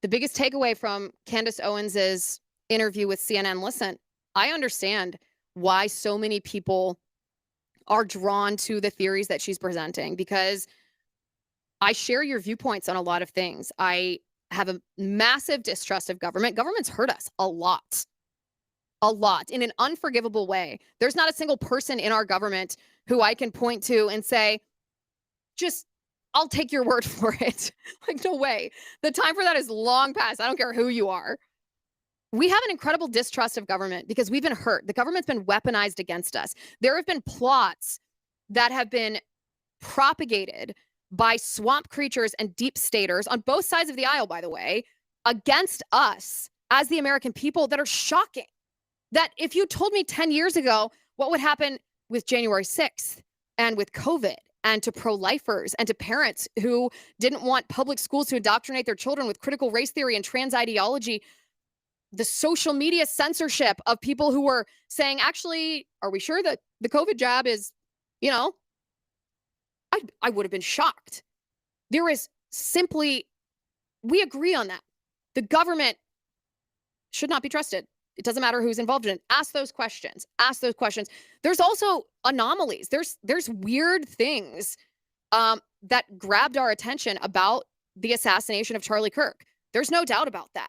the biggest takeaway from Candace Owens's interview with CNN. Listen, I understand why so many people are drawn to the theories that she's presenting, because I share your viewpoints on a lot of things. I have a massive distrust of government. Government's hurt us a lot in an unforgivable way. There's not a single person in our government who I can point to and say, just, I'll take your word for it. Like, no way. The time for that is long past. I don't care who you are. We have an incredible distrust of government because we've been hurt. The government's been weaponized against us. There have been plots that have been propagated by swamp creatures and deep staters on both sides of the aisle, by the way, against us as the American people that are shocking. That if you told me 10 years ago what would happen with January 6th and with COVID and to pro-lifers and to parents who didn't want public schools to indoctrinate their children with critical race theory and trans ideology, the social media censorship of people who were saying, actually, are we sure that the COVID jab is, I would have been shocked. There is simply, we agree on that. The government should not be trusted. It doesn't matter who's involved in it. Ask those questions. There's also anomalies. There's weird things that grabbed our attention about the assassination of Charlie Kirk. There's no doubt about that.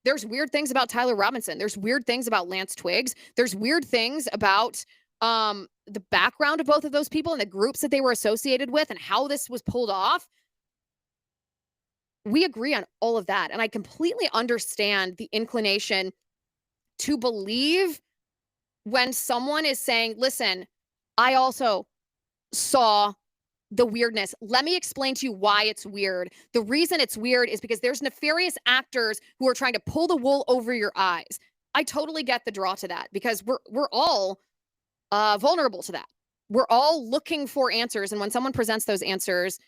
There's weird things about Tyler Robinson. There's weird things about Lance Twiggs. There's weird things about the background of both of those people and the groups that they were associated with and how this was pulled off. We agree on all of that. And I completely understand the inclination to believe when someone is saying, listen, I also saw the weirdness. Let me explain to you why it's weird. The reason it's weird is because there's nefarious actors who are trying to pull the wool over your eyes. I totally get the draw to that because we're all vulnerable to that. We're all looking for answers. And when someone presents those answers,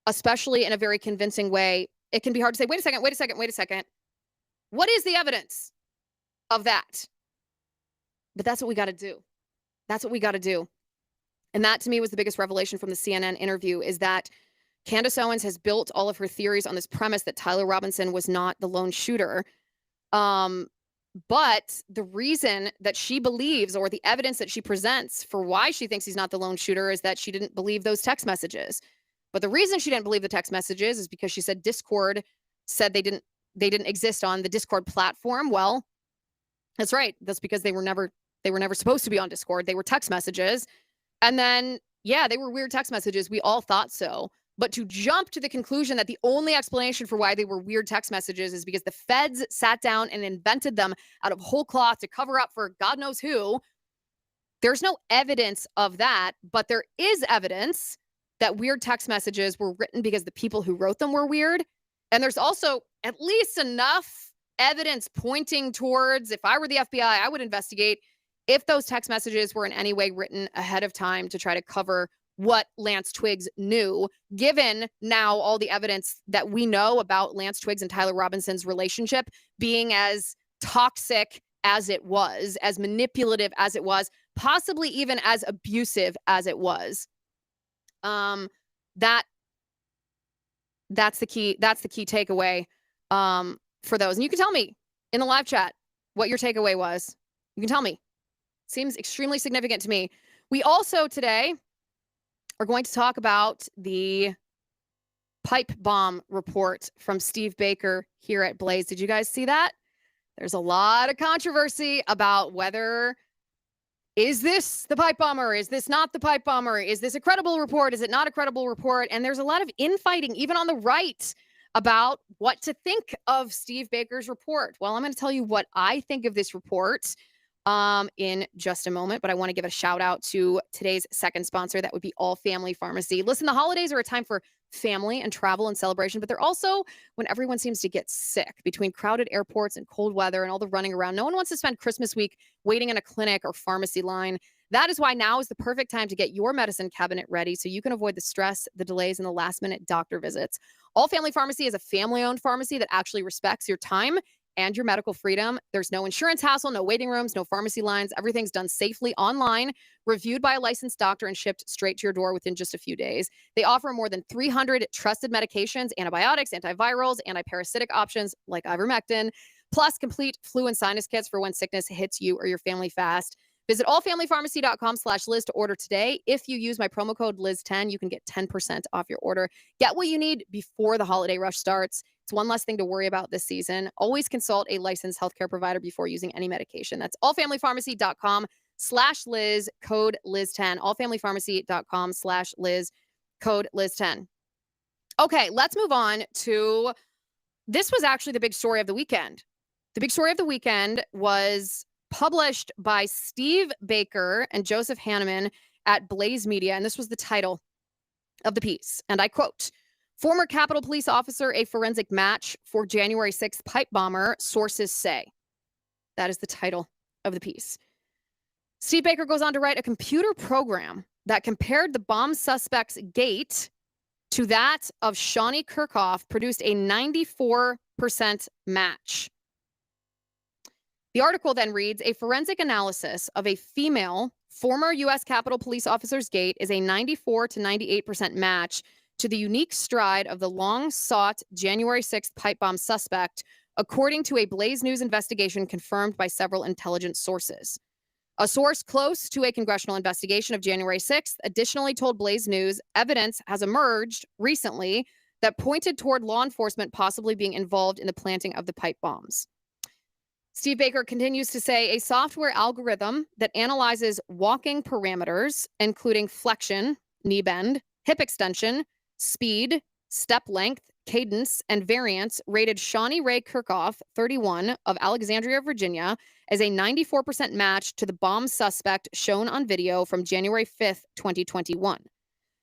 especially in a very convincing way, it can be hard to say, wait a second. What is the evidence of that? But that's what we got to do. And that, to me, was the biggest revelation from the CNN interview, is that Candace Owens has built all of her theories on this premise that Tyler Robinson was not the lone shooter. But the reason that she believes, or the evidence that she presents for why she thinks he's not the lone shooter, is that she didn't believe those text messages. But the reason she didn't believe the text messages is because she said Discord said they didn't exist on the Discord platform. Well, that's right. That's because they were never supposed to be on Discord. They were text messages. And then, yeah, they were weird text messages. We all thought so. But to jump to the conclusion that the only explanation for why they were weird text messages is because the feds sat down and invented them out of whole cloth to cover up for God knows who, there's no evidence of that. But there is evidence that weird text messages were written because the people who wrote them were weird. And there's also at least enough evidence pointing towards, if I were the FBI, I would investigate if those text messages were in any way written ahead of time to try to cover what Lance Twiggs knew, given now all the evidence that we know about Lance Twiggs and Tyler Robinson's relationship being as toxic as it was, as manipulative as it was, possibly even as abusive as it was. That's the key takeaway for those. And you can tell me in the live chat what your takeaway was. You can tell me. Seems extremely significant to me. We also today are going to talk about the pipe bomb report from Steve Baker here at Blaze. Did you guys see that? There's a lot of controversy about whether, is this the pipe bomber? Is this not the pipe bomber? Is this a credible report? Is it not a credible report? And there's a lot of infighting, even on the right, about what to think of Steve Baker's report. Well, I'm going to tell you what I think of this report in just a moment, but I want to give a shout out to today's second sponsor. That would be All Family Pharmacy. Listen, the holidays are a time for family and travel and celebration, but they're also when everyone seems to get sick between crowded airports and cold weather and all the running around. No one wants to spend Christmas week waiting in a clinic or pharmacy line. That is why now is the perfect time to get your medicine cabinet ready so you can avoid the stress, the delays, and the last-minute doctor visits. All Family Pharmacy is a family-owned pharmacy that actually respects your time and your medical freedom. There's no insurance hassle, no waiting rooms, no pharmacy lines. Everything's done safely online, reviewed by a licensed doctor, and shipped straight to your door within just a few days. They offer more than 300 trusted medications, antibiotics, antivirals, antiparasitic options like ivermectin, plus complete flu and sinus kits for when sickness hits you or your family fast. Visit allfamilypharmacy.com/Liz to order today. If you use my promo code Liz10, you can get 10% off your order. Get what you need before the holiday rush starts. It's one less thing to worry about this season. Always consult a licensed healthcare provider before using any medication. That's allfamilypharmacy.com/Liz, code Liz10. Allfamilypharmacy.com/Liz, code Liz10. Okay, let's move on to, this was actually the big story of the weekend. The big story of the weekend was published by Steve Baker and Joseph Hanneman at Blaze Media, and this was the title of the piece, and I quote, "Former Capitol Police officer, a forensic match for January 6th pipe bomber, sources say." That is the title of the piece. Steve Baker goes on to write, "A computer program that compared the bomb suspect's gait to that of Shawnee Kirkhoff produced a 94% match." The article then reads, "A forensic analysis of a female former U.S. Capitol Police officer's gait is a 94 to 98% match to the unique stride of the long-sought January 6th pipe bomb suspect, according to a Blaze News investigation confirmed by several intelligence sources." A source close to a congressional investigation of January 6th additionally told Blaze News evidence has emerged recently that pointed toward law enforcement possibly being involved in the planting of the pipe bombs. Steve Baker continues to say, "A software algorithm that analyzes walking parameters, including flexion, knee bend, hip extension, speed, step length, cadence, and variance, rated Shawnee Ray Kirkhoff, 31, of Alexandria, Virginia, as a 94% match to the bomb suspect shown on video from January 5th, 2021.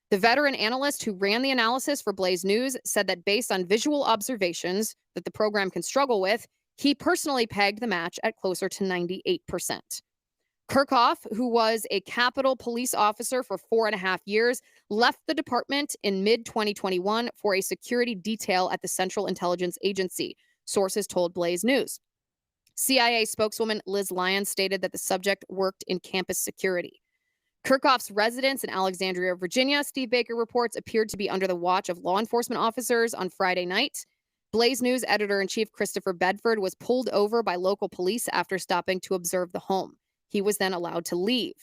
The veteran analyst who ran the analysis for Blaze News said that based on visual observations that the program can struggle with, he personally pegged the match at closer to 98%. Kirkhoff, who was a Capitol Police officer for 4.5 years, left the department in mid-2021 for a security detail at the Central Intelligence Agency, sources told Blaze News. CIA spokeswoman Liz Lyons stated that the subject worked in campus security. Kirkhoff's residence in Alexandria, Virginia, Steve Baker reports, appeared to be under the watch of law enforcement officers on Friday night. Blaze News editor-in-chief Christopher Bedford was pulled over by local police after stopping to observe the home. He was then allowed to leave.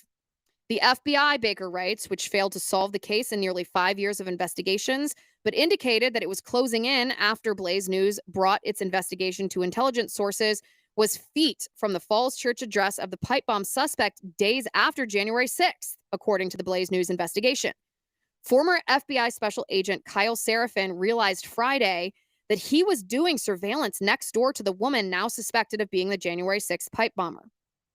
The FBI, Baker writes, which failed to solve the case in nearly 5 years of investigations, but indicated that it was closing in after Blaze News brought its investigation to intelligence sources, was feet from the Falls Church address of the pipe bomb suspect days after January 6th, according to the Blaze News investigation. Former FBI Special Agent Kyle Seraphin realized Friday that he was doing surveillance next door to the woman now suspected of being the January 6th pipe bomber.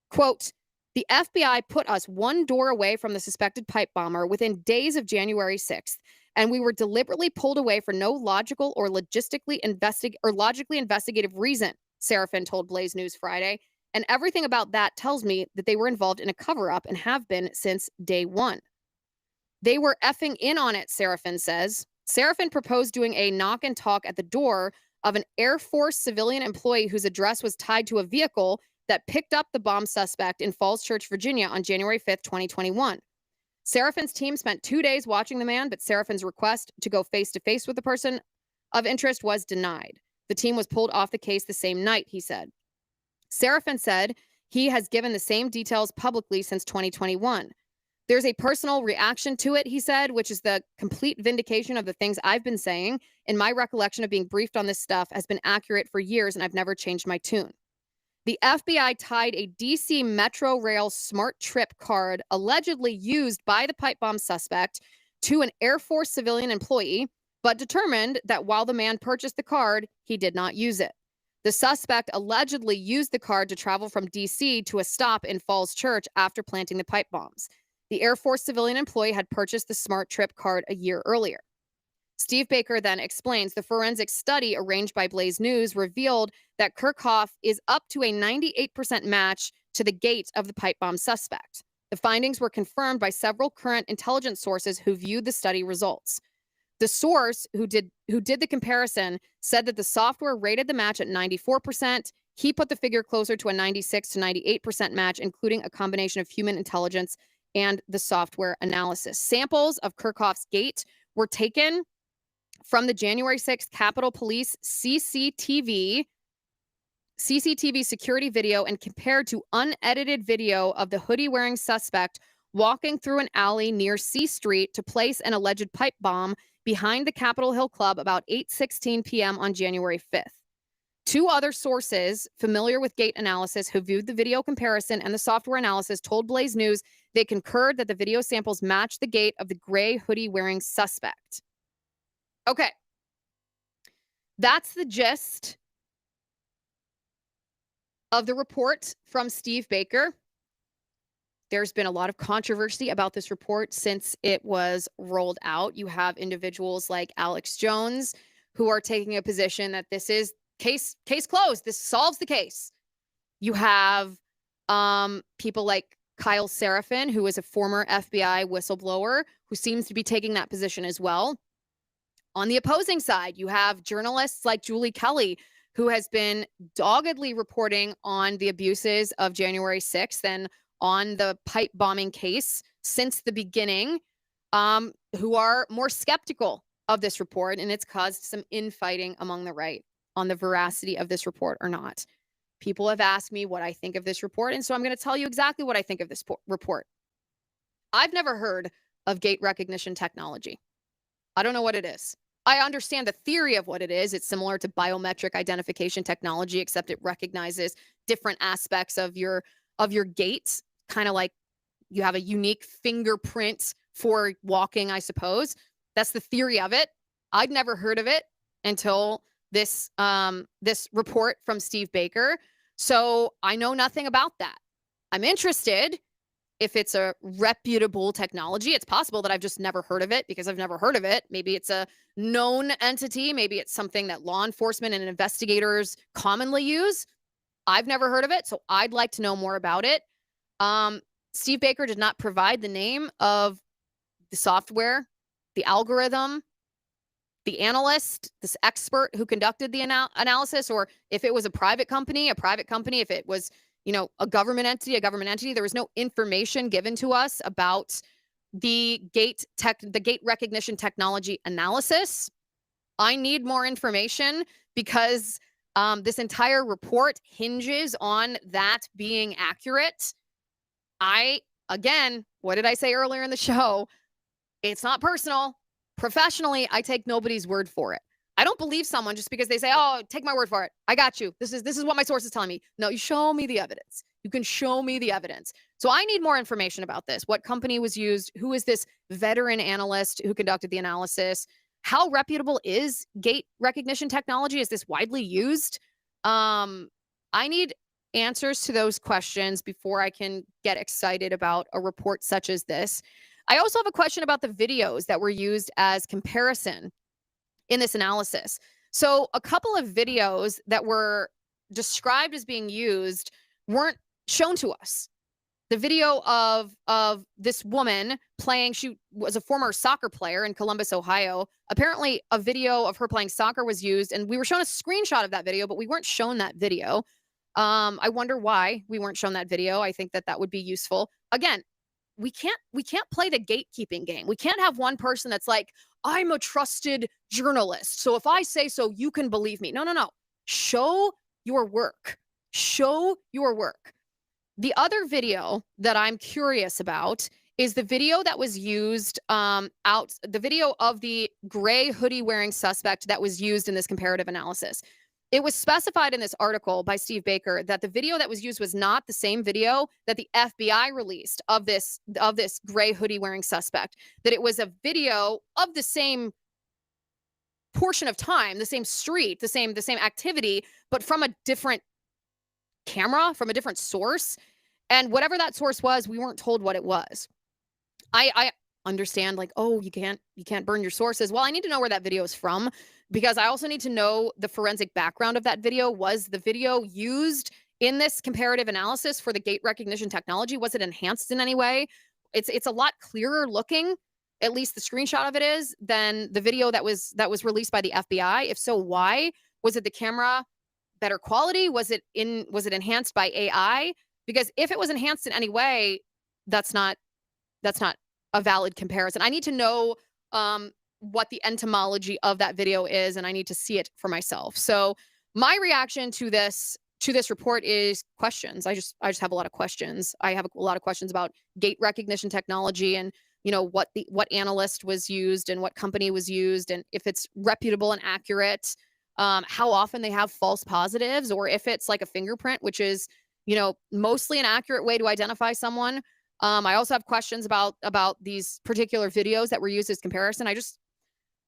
Quote, "The FBI put us one door away from the suspected pipe bomber within days of January 6th, and we were deliberately pulled away for no logical or logically investigative reason," Seraphin told Blaze News Friday, "and everything about that tells me that they were involved in a cover-up and have been since day one. They were effing in on it," Seraphin says. Seraphin proposed doing a knock and talk at the door of an Air Force civilian employee whose address was tied to a vehicle that picked up the bomb suspect in Falls Church, Virginia on January 5th, 2021. Seraphin's team spent 2 days watching the man, but Seraphin's request to go face-to-face with the person of interest was denied. The team was pulled off the case the same night, he said. Seraphin said he has given the same details publicly since 2021. "There's a personal reaction to it," he said, "which is the complete vindication of the things I've been saying. And my recollection of being briefed on this stuff has been accurate for years, and I've never changed my tune." The FBI tied a DC Metro Rail Smart Trip card allegedly used by the pipe bomb suspect to an Air Force civilian employee, but determined that while the man purchased the card, he did not use it. The suspect allegedly used the card to travel from DC to a stop in Falls Church after planting the pipe bombs. The Air Force civilian employee had purchased the Smart Trip card a year earlier. Steve Baker then explains the forensic study arranged by Blaze News revealed that Kirkhoff is up to a 98% match to the gait of the pipe bomb suspect. The findings were confirmed by several current intelligence sources who viewed the study results. The source who did the comparison said that the software rated the match at 94%, He put the figure closer to a 96 to 98% match, including a combination of human intelligence and the software analysis. Samples of Kirchhoff's gate were taken from the January 6th Capitol Police CCTV security video and compared to unedited video of the hoodie-wearing suspect walking through an alley near C Street to place an alleged pipe bomb behind the Capitol Hill Club about 8:16 p.m. on January 5th. Two other sources familiar with gate analysis who viewed the video comparison and the software analysis told Blaze News they concurred that the video samples matched the gait of the gray hoodie-wearing suspect. Okay. That's the gist of the report from Steve Baker. There's been a lot of controversy about this report since it was rolled out. You have individuals like Alex Jones who are taking a position that this is case closed. This solves the case. You have people like Kyle Seraphin, who is a former FBI whistleblower, who seems to be taking that position as well. On the opposing side, you have journalists like Julie Kelly, who has been doggedly reporting on the abuses of January 6th and on the pipe bombing case since the beginning, who are more skeptical of this report, and it's caused some infighting among the right on the veracity of this report or not. People have asked me what I think of this report, and so I'm going to tell you exactly what I think of this report. I've never heard of gait recognition technology. I don't know what it is. I understand the theory of what it is. It's similar to biometric identification technology, except it recognizes different aspects of your gait, kind of like you have a unique fingerprint for walking, I suppose. That's the theory of it. I'd never heard of it until this report from Steve Baker. So I know nothing about that. I'm interested if it's a reputable technology. It's possible that I've just never heard of it because I've never heard of it. Maybe it's a known entity. Maybe it's something that law enforcement and investigators commonly use. I've never heard of it, so I'd like to know more about it. Steve Baker did not provide the name of the software, the algorithm, the analyst, this expert who conducted the analysis, or if it was a private company, if it was, a government entity. There was no information given to us about the gait recognition technology analysis. I need more information because this entire report hinges on that being accurate. Again, what did I say earlier in the show? It's not personal. Professionally, I take nobody's word for it. I don't believe someone just because they say, "Oh, take my word for it. I got you. This is what my source is telling me." No, you show me the evidence. You can show me the evidence. So I need more information about this. What company was used? Who is this veteran analyst who conducted the analysis? How reputable is gait recognition technology? Is this widely used? I need answers to those questions before I can get excited about a report such as this. I also have a question about the videos that were used as comparison in this analysis. So a couple of videos that were described as being used weren't shown to us. The video of this woman playing, she was a former soccer player in Columbus, Ohio. Apparently a video of her playing soccer was used, and we were shown a screenshot of that video, but we weren't shown that video. I wonder why we weren't shown that video. I think that would be useful. Again, we can't play the gatekeeping game. We can't have one person that's like, I'm a trusted journalist, so if I say so, you can believe me. No. Show your work. Show your work. The other video that I'm curious about is the video that was used the video of the gray hoodie wearing suspect that was used in this comparative analysis. It was specified in this article by Steve Baker that the video that was used was not the same video that the FBI released of this gray hoodie wearing suspect, that it was a video of the same portion of time, the same street, the same activity, but from a different camera, from a different source. And whatever that source was, we weren't told what it was. I understand, like, oh, you can't burn your sources. Well, I need to know where that video is from, because I also need to know the forensic background of that video. Was the video used in this comparative analysis for the gait recognition technology? Was it enhanced in any way? It's a lot clearer looking, at least the screenshot of it is, than the video that was released by the FBI. If so, why? Was it the camera better quality? Was it enhanced by AI? Because if it was enhanced in any way, that's not a valid comparison. I need to know what the entomology of that video is, and I need to see it for myself. So my reaction to this report is questions. I just have a lot of questions. I have a lot of questions about gait recognition technology and what analyst was used and what company was used, and if it's reputable and accurate, how often they have false positives, or if it's like a fingerprint, which is mostly an accurate way to identify someone. I also have questions about these particular videos that were used as comparison.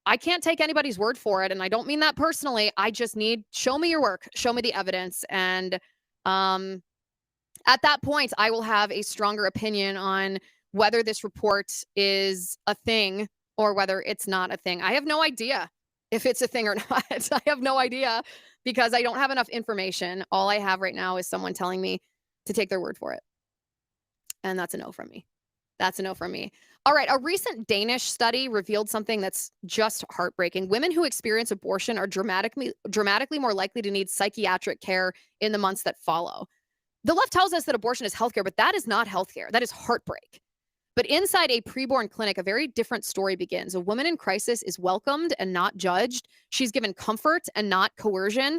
I can't take anybody's word for it, and I don't mean that personally. I just need, show me your work, show me the evidence, and at that point, I will have a stronger opinion on whether this report is a thing or whether it's not a thing. I have no idea if it's a thing or not. I have no idea because I don't have enough information. All I have right now is someone telling me to take their word for it. And that's a no from me. That's a no from me. All right. A recent Danish study revealed something that's just heartbreaking. Women who experience abortion are dramatically more likely to need psychiatric care in the months that follow. The left tells us that abortion is healthcare, but that is not healthcare. That is heartbreak. But inside a preborn clinic, a very different story begins. A woman in crisis is welcomed and not judged. She's given comfort and not coercion.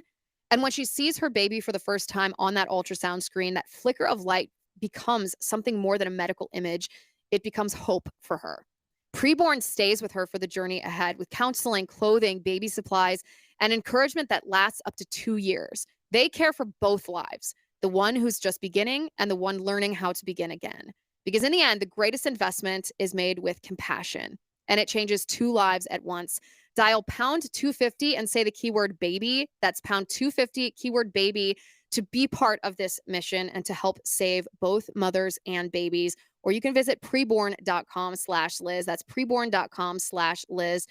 And when she sees her baby for the first time on that ultrasound screen, that flicker of light becomes something more than a medical image. It becomes hope for her. Preborn stays with her for the journey ahead with counseling, clothing, baby supplies, and encouragement that lasts up to 2 years. They care for both lives, the one who's just beginning and the one learning how to begin again. Because in the end, the greatest investment is made with compassion, and it changes 2 lives at once. Dial pound 250 and say the keyword baby. That's pound 250, keyword baby, to be part of this mission and to help save both mothers and babies. Or you can visit preborn.com/Liz. That's preborn.com/Liz.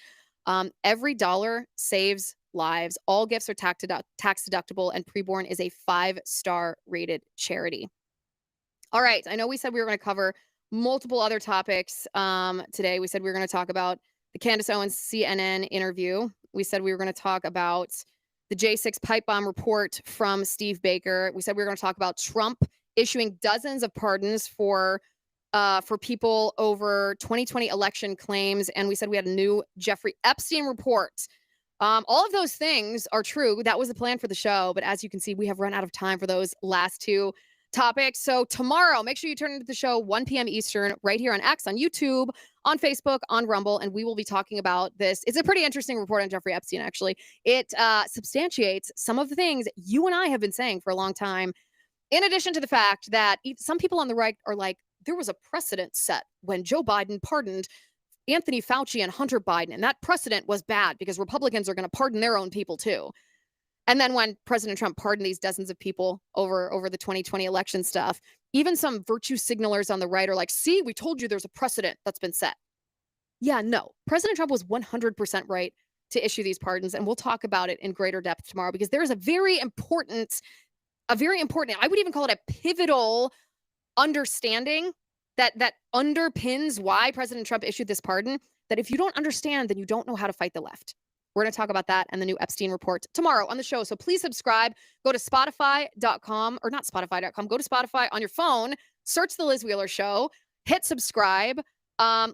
Every dollar saves lives. All gifts are tax deductible, and Preborn is a 5-star rated charity. All right. I know we said we were going to cover multiple other topics today. We said we were going to talk about the Candace Owens CNN interview. We said we were going to talk about the J6 pipe bomb report from Steve Baker. We said we were going to talk about Trump issuing dozens of pardons for people over 2020 election claims. And we said we had a new Jeffrey Epstein report. All of those things are true. That was the plan for the show. But as you can see, we have run out of time for those last 2 topics. So tomorrow, make sure you turn into the show 1 p.m. Eastern right here on X, on YouTube, on Facebook, on Rumble, and we will be talking about this. It's a pretty interesting report on Jeffrey Epstein, actually. It substantiates some of the things you and I have been saying for a long time, in addition to the fact that some people on the right are like, there was a precedent set when Joe Biden pardoned Anthony Fauci and Hunter Biden, and that precedent was bad because Republicans are going to pardon their own people too. And then when President Trump pardoned these dozens of people over the 2020 election stuff, even some virtue signalers on the right are like, see, we told you there's a precedent that's been set. Yeah, no. President Trump was 100% right to issue these pardons, and we'll talk about it in greater depth tomorrow because there is a very important, I would even call it a pivotal understanding that underpins why President Trump issued this pardon, that if you don't understand, then you don't know how to fight the left. We're going to talk about that and the new Epstein report tomorrow on the show. So please subscribe. Go to Spotify.com, or not Spotify.com. Go to Spotify on your phone. Search The Liz Wheeler Show. Hit subscribe.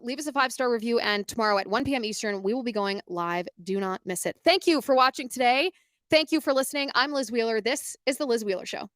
Leave us a 5-star review. And tomorrow at 1 p.m. Eastern, we will be going live. Do not miss it. Thank you for watching today. Thank you for listening. I'm Liz Wheeler. This is The Liz Wheeler Show.